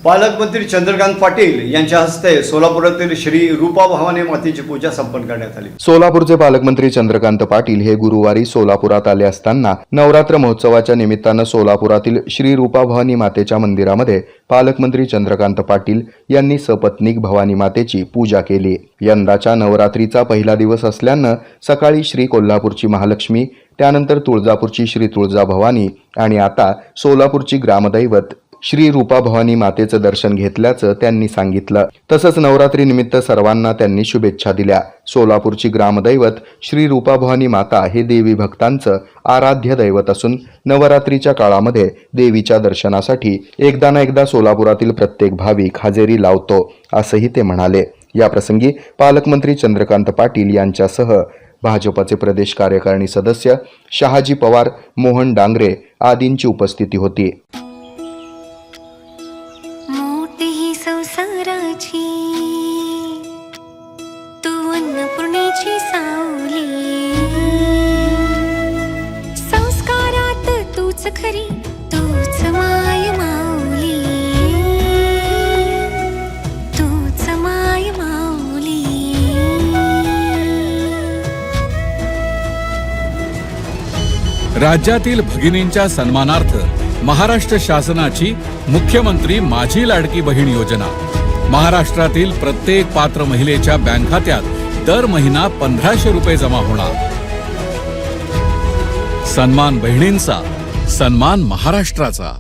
पालकमंत्री चंद्रकांत पाटील यांच्या हस्ते सोलापुरातील श्री रूपा भवानी मातेची पूजा संपन्न करण्यात आली। सोलापूरचे पालकमंत्री चंद्रकांत पाटील हे गुरुवारी सोलापुरात आले असताना नवरात्र महोत्सवाच्या निमित्तानं सोलापुरातील श्री रूपा भवानी मातेच्या मंदिरामध्ये पालकमंत्री चंद्रकांत पाटील यांनी सपत्नीक भवानी मातेची पूजा केली। यंदाच्या नवरात्रीचा पहिला दिवस असल्यानं सकाळी श्री कोल्हापूरची महालक्ष्मी, त्यानंतर तुळजापूरची श्री तुळजा भवानी आणि आता सोलापूरची ग्रामदैवत श्री रूपा भवानी मातेचं दर्शन घेतल्याचं त्यांनी सांगितलं। तसंच नवरात्री निमित्त सर्वांना त्यांनी शुभेच्छा दिल्या। सोलापूरची ग्रामदैवत श्री रूपा भवानी माता हे देवी भक्तांचं आराध्य दैवत असून नवरात्रीच्या काळामध्ये देवीच्या दर्शनासाठी एकदा ना एकदा सोलापुरातील प्रत्येक भाविक हजेरी लावतो असंही ते म्हणाले। या प्रसंगी पालकमंत्री चंद्रकांत पाटील यांच्यासह भाजपचे प्रदेश कार्यकारिणी सदस्य शहाजी पवार, मोहन डांगरे आदींची उपस्थिती होती। संसाराची तू अन्नपूर्णेची सावली, संस्कारात तूच खरी, तूच माय माऊली, तूच माय माऊली। राज्यातील भगिनींच्या सन्मानार्थ महाराष्ट्र शासनाची मुख्यमंत्री माझी लाडकी बहीण योजना महाराष्ट्रातील प्रत्येक पात्र महिलेच्या बँक खात्यात दर महिना 1500 रुपये जमा होणार। सन्मान बहिणींचा, सन्मान महाराष्ट्राचा।